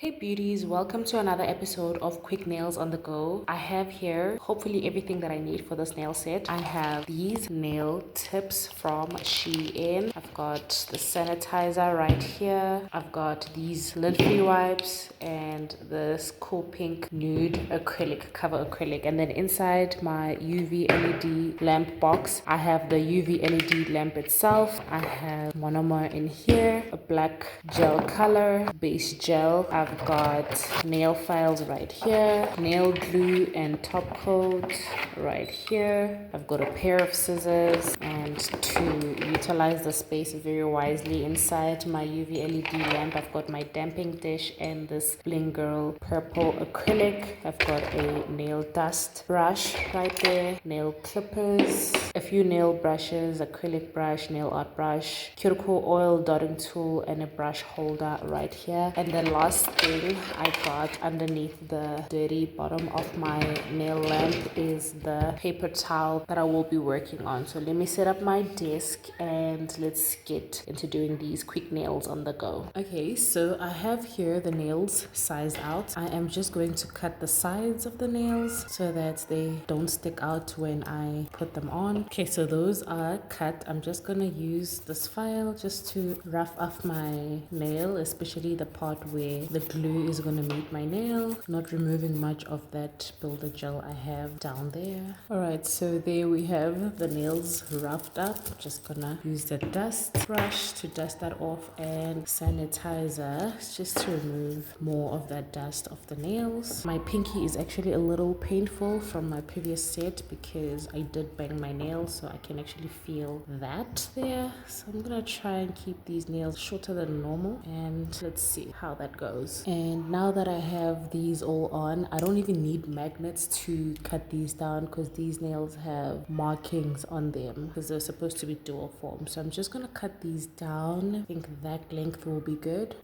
Hey beauties, welcome to another episode of Quick Nails on the Go. I have here hopefully everything that I need for this nail set. I have these nail tips from Shein. I've got the sanitizer right here. I've got these lint-free wipes and this cool pink nude acrylic, cover acrylic. And then inside my UV LED lamp box, I have the UV LED lamp itself. I have monomer in here, a black gel color, base gel. I've got nail files right here, nail glue and top coat right here. I've got a pair of scissors, and to utilize the space very wisely inside my UV LED lamp, I've got my damping dish and this Bling Girl purple acrylic. I've got a nail dust brush right there, nail clippers, a few nail brushes, acrylic brush, nail art brush, cuticle oil dotting tool, and a brush holder right here. And the last thing I got underneath the dirty bottom of my nail lamp is the paper towel that I will be working on. So let me set up my desk and let's get into doing these quick nails on the go. Okay, so I have here the nails sized out. I am just going to cut the sides of the nails so that they don't stick out when I put them on. Okay, so those are cut. I'm just gonna use this file just to rough off my nail, especially the part where the glue is gonna meet my nail, not removing much of that builder gel I have down there. Alright, so there we have the nails roughed up. Just gonna use the dust brush to dust that off and sanitizer just to remove more of that dust off the nails. My pinky is actually a little painful from my previous set because I did bang my nails, so I can actually feel that there. So I'm gonna try and keep these nails shorter than normal, and let's see how that goes. And now that I have these all on, I don't even need magnets to cut these down because these nails have markings on them because they're supposed to be dual form. So I'm just gonna cut these down. I think that length will be good.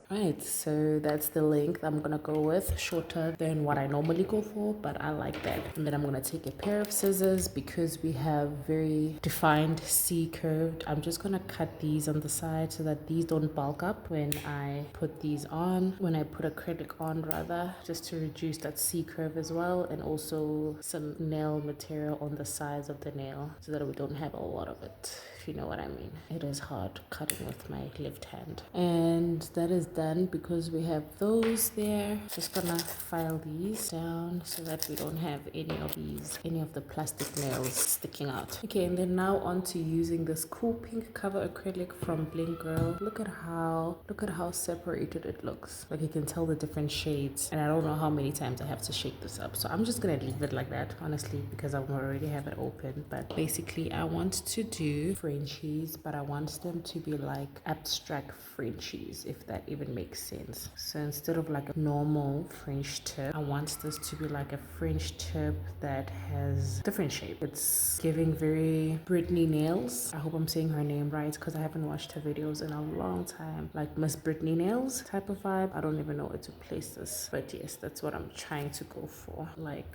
Right, so that's the length I'm gonna go with, shorter than what I normally go for, but I like that. And then I'm gonna take a pair of scissors because we have very defined C curved. I'm just gonna cut these on the side so that these don't bulk up when I put these on, when I put acrylic on rather, just to reduce that C curve as well, and also some nail material on the sides of the nail so that we don't have a lot of it, if you know what I mean. It is hard cutting with my left hand. And that is done because we have those there. Just gonna file these down so that we don't have any of the plastic nails sticking out. Okay, and then now on to using this cool pink cover acrylic from Bling Girl. Look at how separated it looks. Like you can tell the different shades, and I don't know how many times I have to shake this up, so I'm just gonna leave it like that, honestly, because I already have it open. But basically I want to do Frenchies, but I want them to be like abstract Frenchies, if that even makes sense. So instead of like a normal French tip, I want this to be like a French tip that has different shape. It's giving very Britney Nails. I hope I'm saying her name right because I haven't watched her videos in a long time. Like Miss Britney Nails type of vibe. I don't even know where to place this, but yes, that's what I'm trying to go for. Like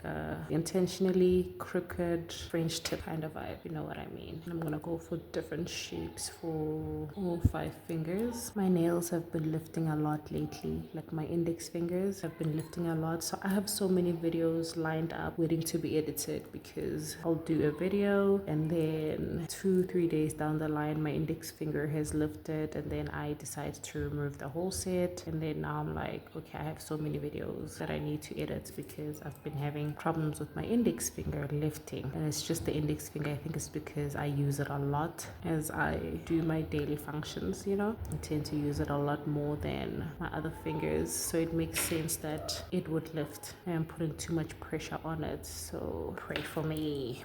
intentionally crooked French tip kind of vibe, you know what I mean. And I'm gonna go for different shapes for all 5 fingers. My nails have been lifting a lot lately, like my index fingers have been lifting a lot, so I have so many videos lined up waiting to be edited because I'll do a video and then 2-3 days down the line my index finger has lifted, and then I decide to remove the whole set, and then now I'm like, okay, I have so many videos that I need to edit because I've been having problems with my index finger lifting. And it's just the index finger. I think it's because I use it a lot as I do my daily functions, you know. I tend to use it a lot more than my other fingers, so it makes sense that it would lift. I am putting too much pressure on it, so pray for me,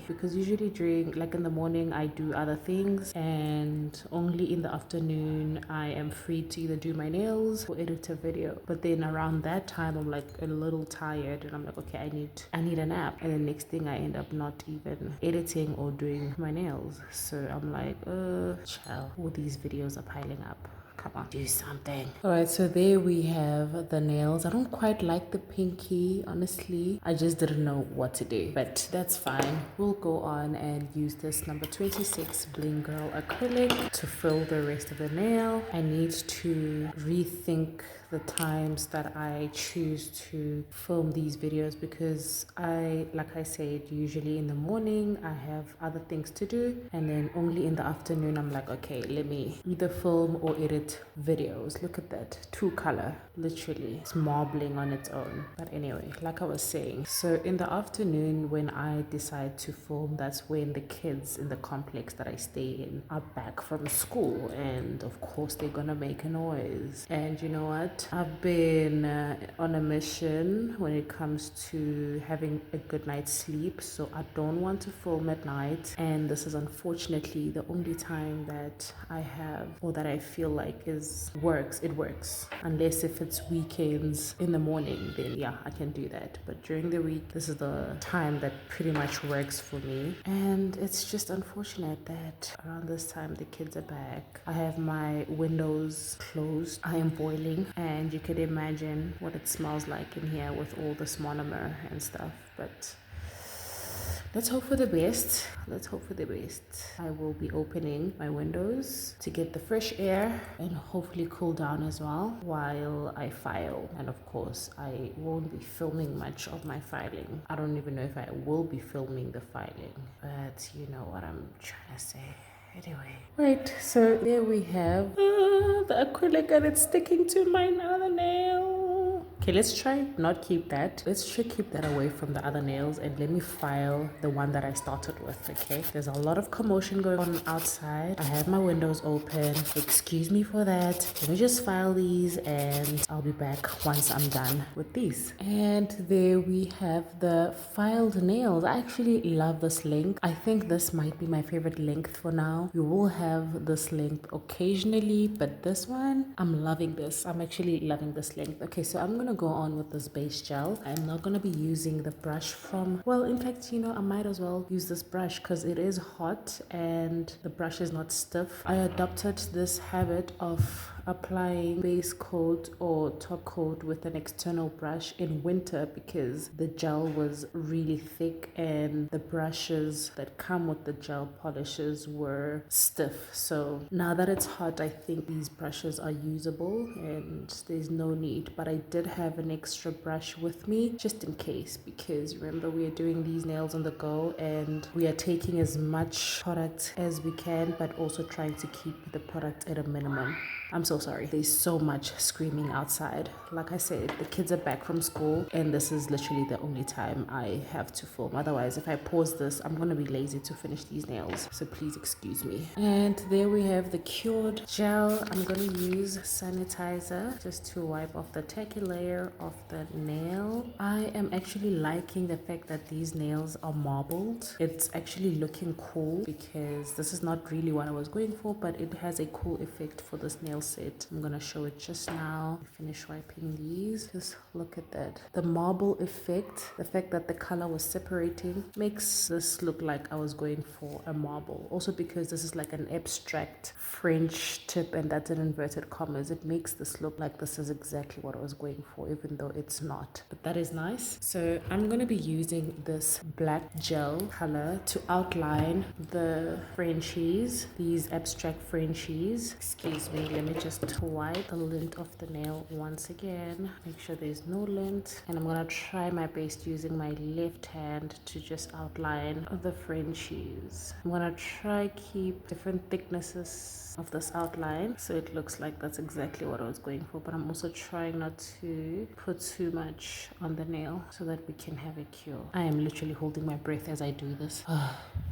because usually during, like in the morning, I do other things, and only in the afternoon I am free to either do my nails or edit a video. But then around that time I'm like a little tired and I'm like, okay, I need a nap, and the next thing I end up not even editing or doing my nails. So I'm like, child, all these videos are piling up. come on, do something. All right, so there we have the nails. I don't quite like the pinky, honestly. I just didn't know what to do, but that's fine. We'll go on and use this number 26 Bling Girl acrylic to fill the rest of the nail. I need to rethink the times that I choose to film these videos because like I said, usually in the morning I have other things to do, and then only in the afternoon I'm like, okay, let me either film or edit videos. Look at that, 2-color, literally it's marbling on its own. But anyway, like I was saying, so in the afternoon when I decide to film, that's when the kids in the complex that I stay in are back from school, and of course they're gonna make a noise. And you know what, I've been on a mission when it comes to having a good night's sleep, so I don't want to film at night, and this is unfortunately the only time that I have, or that I feel like it works, unless if it's weekends in the morning, then yeah, I can do that. But during the week, this is the time that pretty much works for me, and it's just unfortunate that around this time the kids are back. I have my windows closed, I am boiling, and you could imagine what it smells like in here with all this monomer and stuff. But let's hope for the best. Let's hope for the best. I will be opening my windows to get the fresh air and hopefully cool down as well while I file. And of course, I won't be filming much of my filing. I don't even know if I will be filming the filing, but you know what I'm trying to say. Anyway, right, so there we have the acrylic, and it's sticking to my other nail. Okay, let's try not keep that. Let's try keep that away from the other nails, and let me file the one that I started with, okay? There's a lot of commotion going on outside. I have my windows open. Excuse me for that. Let me just file these, and I'll be back once I'm done with these. And there we have the filed nails. I actually love this length. I think this might be my favorite length for now. You will have this length occasionally, but this one, I'm loving this. I'm actually loving this length. Okay, so I'm gonna go on with this base gel. I'm not gonna be using the brush from, well, in fact, you know, I might as well use this brush because it is hot and the brush is not stiff. I adopted this habit of applying base coat or top coat with an external brush in winter because the gel was really thick and the brushes that come with the gel polishes were stiff. So now that it's hot, I think these brushes are usable and there's no need, but I did have an extra brush with me just in case, because remember, we are doing these nails on the go and we are taking as much product as we can, but also trying to keep the product at a minimum. I'm so sorry. There's so much screaming outside. Like I said, the kids are back from school and this is literally the only time I have to film. Otherwise, if I pause this, I'm going to be lazy to finish these nails. So please excuse me. And there we have the cured gel. I'm going to use sanitizer just to wipe off the tacky layer of the nail. I am actually liking the fact that these nails are marbled. It's actually looking cool because this is not really what I was going for, but it has a cool effect for this nail set. I'm gonna show it just now. Finish wiping these. Just look at that. The marble effect, the fact that the color was separating, makes this look like I was going for a marble. Also because this is like an abstract French tip and that's in inverted commas, it makes this look like this is exactly what I was going for, even though it's not. But that is nice. So I'm gonna be using this black gel color to outline the Frenchies, these abstract Frenchies. Excuse me, let me just wipe the lint off the nail once again. Make sure there's no lint. And I'm gonna try my best using my left hand to just outline the Frenchies. I'm gonna try keep different thicknesses of this outline so it looks like that's exactly what I was going for, but I'm also trying not to put too much on the nail so that we can have a cure. I am literally holding my breath as I do this.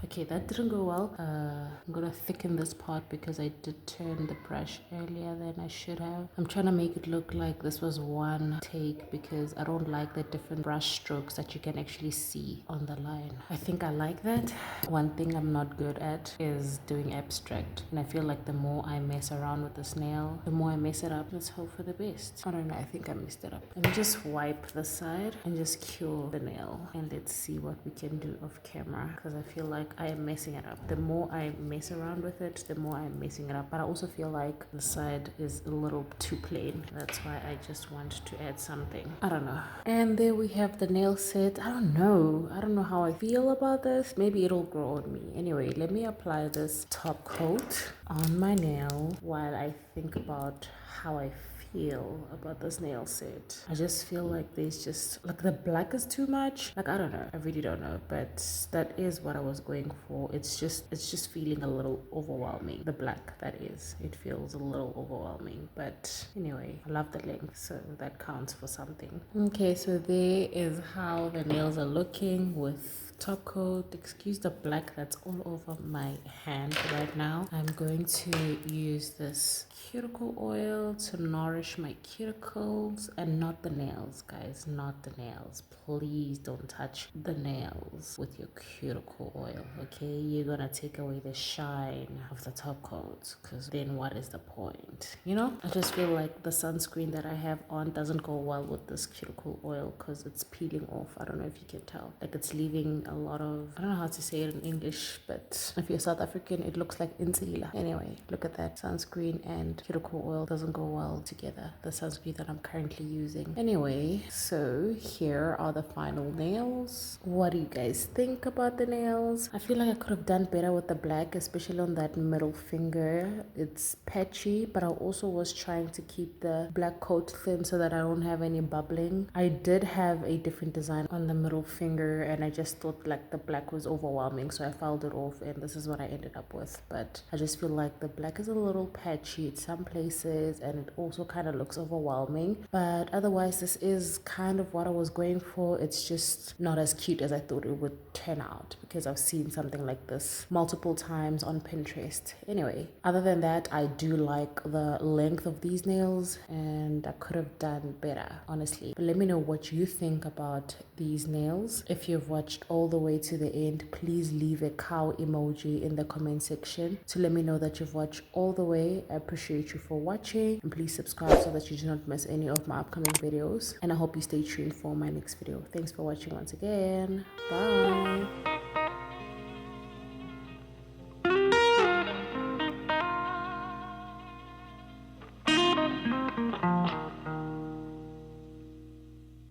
Okay, that didn't go well. I'm gonna thicken this part because I did turn the brush earlier than I should have. I'm trying to make it look like this was one take because I don't like the different brush strokes that you can actually see on the line. I think I like that. One thing I'm not good at is doing abstract, and I feel like the more I mess around with this nail, the more I mess it up. Let's hope for the best. I don't know, I think I messed it up. Let me just wipe the side and just cure the nail, and let's see what we can do off camera because I feel like I am messing it up. The more I mess around with it, the more I'm messing it up. But I also feel like the side side is a little too plain. That's why I just want to add something. I don't know. And there we have the nail set. I don't know how I feel about this. Maybe it'll grow on me. Anyway, let me apply this top coat on my nail while I think about how I feel about this nail set. I just feel like there's just like the black is too much. Like I don't know, I really don't know, but that is what I was going for. It's just feeling a little overwhelming. The black, that is, it feels a little overwhelming, but anyway, I love the length, so that counts for something. Okay, so there is how the nails are looking with top coat. Excuse the black that's all over my hand right now. I'm going to use this cuticle oil to nourish my cuticles and not the nails, guys, not the nails. Please don't touch the nails with your cuticle oil, okay? You're gonna take away the shine of the top coat, because then what is the point, you know? I just feel like the sunscreen that I have on doesn't go well with this cuticle oil because it's peeling off. I don't know if you can tell, like it's leaving a lot of, I don't know how to say it in English, but if you're South African it looks like insila. Anyway, look at that. Sunscreen and cuticle oil doesn't go well together, the sunscreen that I'm currently using. Anyway, so here are the final nails. What do you guys think about the nails? I feel like I could have done better with the black, especially on that middle finger. It's patchy, but I also was trying to keep the black coat thin so that I don't have any bubbling. I did have a different design on the middle finger and I just thought like the black was overwhelming, so I filed it off and this is what I ended up with. But I just feel like the black is a little patchy at some places and it also kind of looks overwhelming, but otherwise this is kind of what I was going for. It's just not as cute as I thought it would turn out because I've seen something like this multiple times on Pinterest. Anyway, other than that, I do like the length of these nails and I could have done better, honestly. But let me know what you think about these nails. If you've watched all the way to the end, please leave a cow emoji in the comment section to let me know that you've watched all the way. I appreciate you for watching, and please subscribe so that you do not miss any of my upcoming videos, and I hope you stay tuned for my next video. Thanks for watching once again. Bye.